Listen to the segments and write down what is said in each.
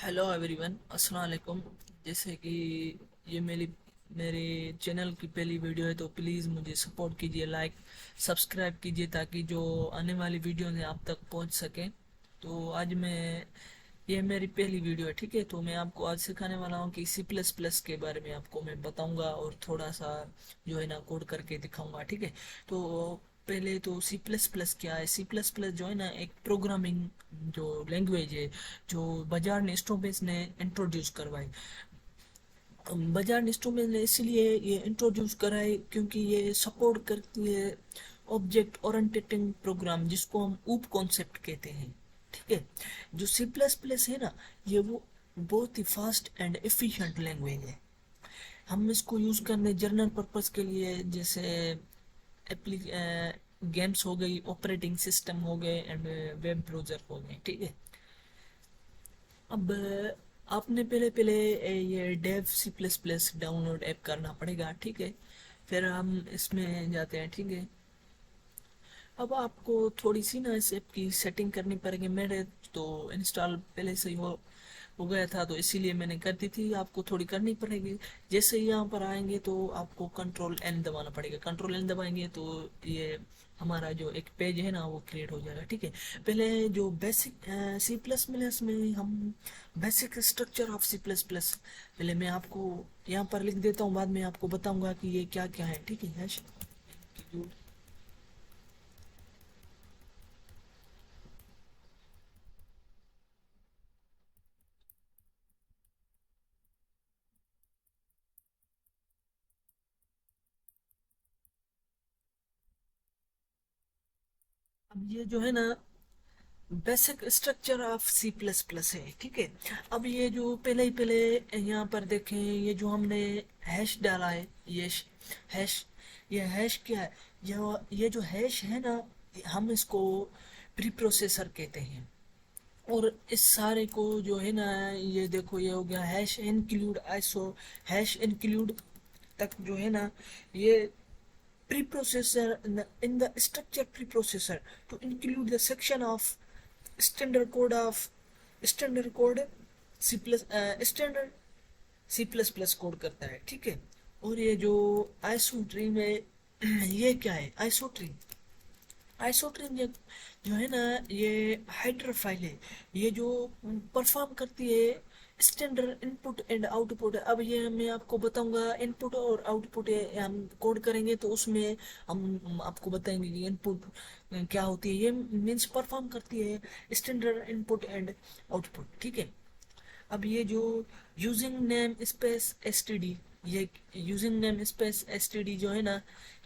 Hello everyone, अस्सलाम वालेकुम। जैसे कि ये मेरे चैनल की पहली वीडियो है तो प्लीज़ मुझे सपोर्ट कीजिए, लाइक सब्सक्राइब कीजिए ताकि जो आने वाली वीडियो है आप तक पहुंच सके। तो आज मैं ये मेरी पहली वीडियो है, ठीक है। तो मैं आपको आज सिखाने वाला हूँ कि सी प्लस प्लस के बारे में आपको मैं बताऊंगा और थोड़ा सा जो है ना कोड करके दिखाऊंगा, ठीक है। तो पहले तो सी प्लस प्लस क्या है। सी प्लस प्लस जो है ना एक प्रोग्रामिंग जो लैंग्वेज है जो बजाज इंस्ट्रूमेंट्स ने इंट्रोड्यूस करवाई। बजाज इंस्ट्रूमेंट ने इसलिए ये इंट्रोड्यूस कराई क्योंकि ये सपोर्ट करती है ऑब्जेक्ट ओरिएंटेड प्रोग्राम, जिसको हम ऊप कॉन्सेप्ट कहते हैं, ठीक है। जो सी प्लस प्लस है ना, ये वो बहुत ही फास्ट एंड एफिशिएंट लैंग्वेज है। हम इसको यूज करने जर्नल पर्पस के लिए, जैसे एप्ली गेम्स हो गई, ऑपरेटिंग सिस्टम हो गए एंड वेब ब्राउजर हो गए, ठीक है। अब आपने पहले पहले ये Dev C plus plus download app करना पड़ेगा, ठीक है। फिर हम इसमें जाते हैं, ठीक है। अब आपको थोड़ी सी ना इस ऐप की सेटिंग करनी पड़ेगी। मेरे तो इंस्टॉल पहले से ही हो गया था, तो इसीलिए मैंने कर दी थी। आपको थोड़ी करनी पड़ेगी। जैसे ही यहाँ पर आएंगे तो आपको कंट्रोल एन दबाना पड़ेगा। कंट्रोल एन दबाएंगे तो ये हमारा जो एक पेज है ना वो क्रिएट हो जाएगा, ठीक है। पहले जो बेसिक सी प्लस प्लस में हम basic structure of C plus plus पहले मैं आपको यहाँ पर लिख देता हूँ, बाद में आपको बताऊंगा कि ये क्या क्या है, ठीक है। अब ये जो है ना basic structure of C plus plus है, ठीक है। अब ये जो पहले यहाँ पर देखें, ये जो हमने हैश डाला है, ये हैश, ये हैश क्या है। ये जो हैश है ना, हम इसको प्री प्रोसेसर कहते हैं। और इस सारे को जो है ना, ये देखो ये हो गया hash include iso, hash include तक जो है ना, ये preprocessor in the structure preprocessor to include the section of standard code C plus standard C++ code करता है, ठीक है। और ये जो आइसो ट्रीम है, ये क्या है आइसो ट्रीम। आइसोट्रीम जो है ना, ये हाइड्रा फाइल है। ये जो परफॉर्म करती है स्टैंडर्ड इनपुट एंड आउटपुट। अब ये मैं आपको बताऊंगा इनपुट और आउटपुट है, हम कोड करेंगे तो उसमें हम आपको बताएंगे कि इनपुट क्या होती है। ये मीन्स परफॉर्म करती है स्टैंडर्ड इनपुट एंड आउटपुट, ठीक है। अब ये जो यूजिंग नेम स्पेस एसटीडी, ये यूजिंग नेम स्पेस एसटीडी जो है ना,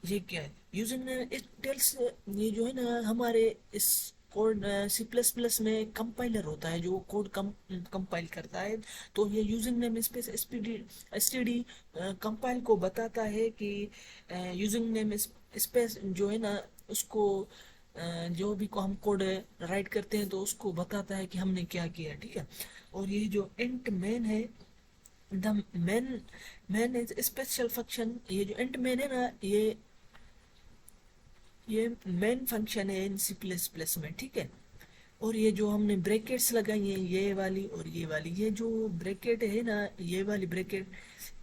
ये क्या है यूजिंग नेम इट टेल्स। ये जो है ना हमारे इस कोड सी प्लस प्लस में कंपाइलर होता है जो कोड कंपाइल करता है। तो ये using name space STD compile को बताता है कि यूजिंग नेम स्पेस जो है ना उसको जो भी को हम कोड राइट करते हैं तो उसको बताता है कि हमने क्या किया, ठीक है। और ये जो इंट मेन है, the main main is special function. ये जो इंट मेन है ना, ये मेन फंक्शन है इन सी प्लस प्लस में, ठीक है। और ये जो हमने ब्रैकेट्स लगाई हैं, ये वाली और ये वाली, ये जो ब्रैकेट है ना, ये वाली ब्रैकेट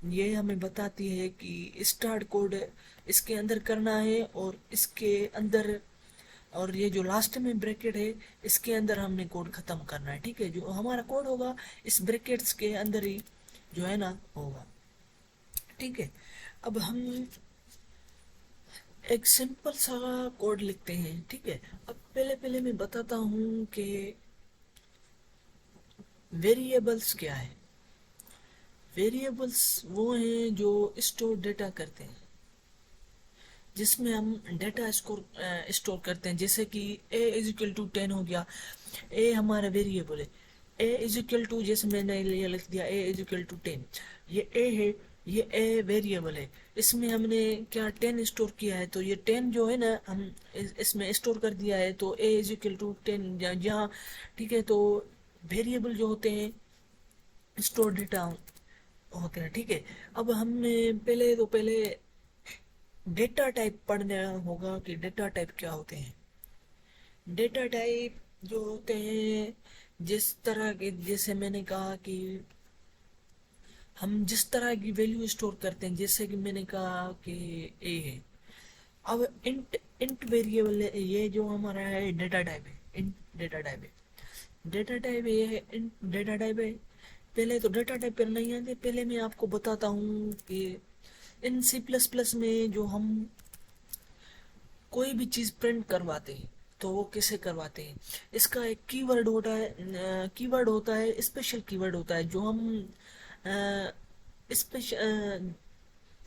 ये हमें बताती है कि स्टार्ट कोड इसके अंदर करना है और इसके अंदर, और ये जो लास्ट में ब्रैकेट है इसके अंदर हमने कोड खत्म करना है, ठीक है। जो हमारा कोड होगा इस ब्रैकेट्स के अंदर ही जो है ना होगा, ठीक है। अब हम एक सिंपल सा कोड लिखते हैं, ठीक है। अब पहले पहले मैं बताता हूँ कि वेरिएबल्स क्या है। वेरिएबल्स वो हैं जो स्टोर डेटा करते हैं, जिसमें हम डेटा स्टोर करते हैं। जैसे कि ए इज इक्वल टू 10 हो गया, ए हमारा वेरिएबल है। ए इज इक्वल टू, जैसे मैंने ये लिख दिया ए इज इक्वल टू 10, ये ए है, ये ए वेरिएबल है। इसमें हमने क्या 10 स्टोर किया है, तो ये 10 जो है ना हम इसमें स्टोर कर दिया है, तो ए इज इक्वल टू 10 जहाँ, ठीक है। तो वेरिएबल जो होते हैं स्टोर डेटा होते हैं, ठीक है। अब हमने पहले डेटा टाइप पढ़ना होगा कि डेटा टाइप क्या होते हैं। डेटा टाइप जो होते हैं جس طرح کے جیسے میں نے کہا کہ ہم جس طرح کی ویلیو اسٹور کرتے ہیں، جیسے کہ میں نے کہا کہ اے ہے، اب انٹ ویریبل ہے، یہ جو ہمارا ہے ڈیٹا ٹائپ ہے، انٹ ڈیٹا ٹائپ ہے، ڈیٹا ٹائپ یہ ہے، انٹ ڈیٹا ٹائپ ہے۔ پہلے تو ڈیٹا ٹائپ پر نہیں آتے، پہلے میں آپ کو بتاتا ہوں کہ ان سی پلس پلس میں جو ہم کوئی بھی چیز پرنٹ کرواتے ہیں تو وہ کیسے کرواتے ہیں، اس کا ایک کی ورڈ ہوتا ہے، کی ورڈ ہوتا ہے، اسپیشل کی ورڈ ہوتا ہے جو ہم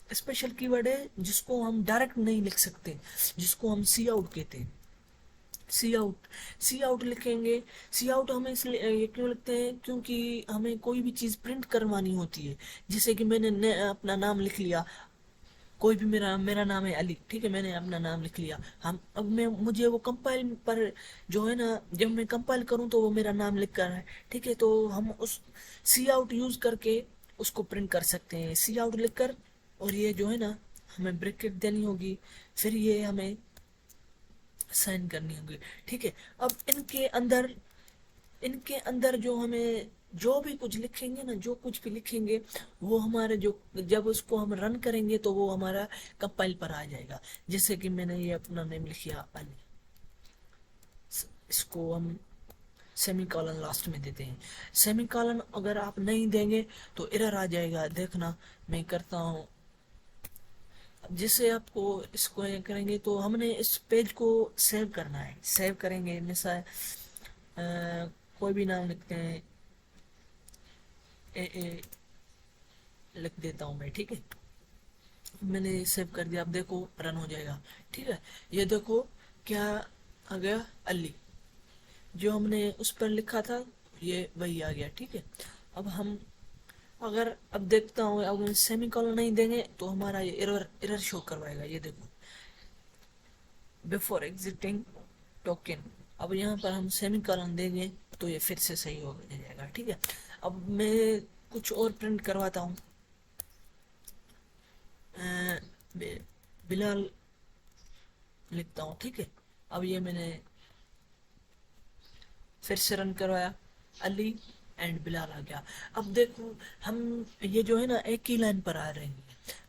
اسپیشل کی ورڈ ہے جس کو ہم ڈائریکٹ نہیں لکھ سکتے، جس کو ہم سی آؤٹ کہتے ہیں۔ سی آؤٹ لکھیں گے، سی آؤٹ ہمیں اس لیے یہ کیوں لکھتے ہیں کیونکہ ہمیں کوئی بھی چیز پرنٹ کروانی ہوتی ہے، جیسے کہ میں نے اپنا نام لکھ لیا، کوئی بھی میرا نام ہے علی، ٹھیک ہے، میں نے اپنا نام لکھ لیا، اب مجھے وہ کمپائل پر جو ہے نا، جب میں کمپائل کروں تو وہ میرا نام لکھ کر ہے، ٹھیک ہے، تو ہم اس سی آؤٹ یوز کر کے اس کو پرنٹ کر سکتے ہیں، سی آؤٹ لکھ کر، اور یہ جو ہے نا ہمیں بریکٹ دینی ہوگی، پھر یہ ہمیں سائن کرنی ہوگی، ٹھیک ہے۔ اب ان کے اندر جو ہمیں جو بھی کچھ لکھیں گے نا، جو کچھ بھی لکھیں گے وہ ہمارے جو جب اس کو ہم رن کریں گے تو وہ ہمارا کمپائل پر آ جائے گا، جیسے کہ میں نے یہ اپنا نیم لکھیا علی، اس کو ہم سیمی کالن لاسٹ میں دیتے ہیں، سیمی کالن اگر آپ نہیں دیں گے تو ایرر آ جائے گا، دیکھنا میں کرتا ہوں۔ جیسے آپ کو اس کو یہ کریں گے تو ہم نے اس پیج کو سیو کرنا ہے، سیو کریں گے، مثال کوئی بھی نام لکھتے ہیں، اے لکھ دیتا ہوں میں، ٹھیک ہے، میں نے سیو کر دیا، اب دیکھو رن ہو جائے گا، ٹھیک ہے، یہ دیکھو کیا آ گیا، علی، جو ہم نے اس پر لکھا تھا یہ وہی آ گیا، ٹھیک ہے۔ اب ہم اگر اب دیکھتا ہوں اب سیمی کالن نہیں دیں گے تو ہمارا یہ ایرر شو کروائے گا، یہ دیکھو بیفور ایگزٹنگ ٹوکن، اب یہاں پر ہم سیمی کالن دیں گے تو یہ پھر سے صحیح ہو جائے گا، ٹھیک ہے۔ اب میں کچھ اور پرنٹ کرواتا ہوں، بلال لکھتا ہوں، ٹھیک ہے، اب یہ میں نے پھر سے رن کروایا، علی اینڈ بلال آ گیا۔ اب دیکھو ہم یہ جو ہے نا ایک ہی لائن پر آ رہے ہیں،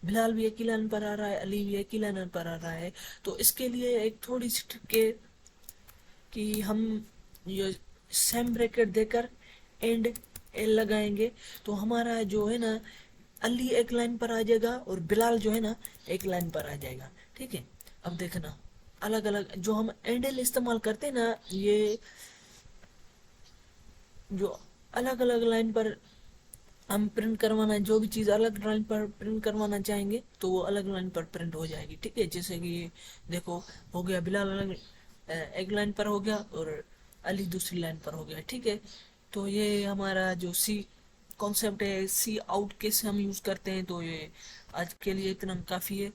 بلال بھی ایک ہی لائن پر آ رہا ہے، علی بھی ایک ہی لائن پر آ رہا ہے، تو اس کے لیے ایک تھوڑی سی ٹرک ہے کہ ہم یہ سیم بریکٹ دے کر اینڈ ایل لگائیں گے تو ہمارا جو ہے نا علی ایک لائن پر آ جائے گا اور بلال جو ہے نا ایک لائن پر آ جائے گا، ٹھیک ہے۔ اب دیکھنا الگ الگ جو ہم اینڈ ایل استعمال کرتے ہیں نا، یہ جو الگ الگ لائن پر ہم پرنٹ کروانا ہے، جو بھی چیز الگ لائن پر پرنٹ کروانا چاہیں گے تو وہ الگ لائن پر پرنٹ ہو جائے گی، ٹھیک ہے، جیسے کہ دیکھو ہو گیا، بلال الگ ایک لائن پر ہو گیا اور علی دوسری لائن پر ہو گیا، ٹھیک ہے۔ تو یہ ہمارا جو سی کانسیپٹ ہے، سی آؤٹ کیسے ہم یوز کرتے ہیں، تو یہ آج کے لیے اتنا کافی ہے۔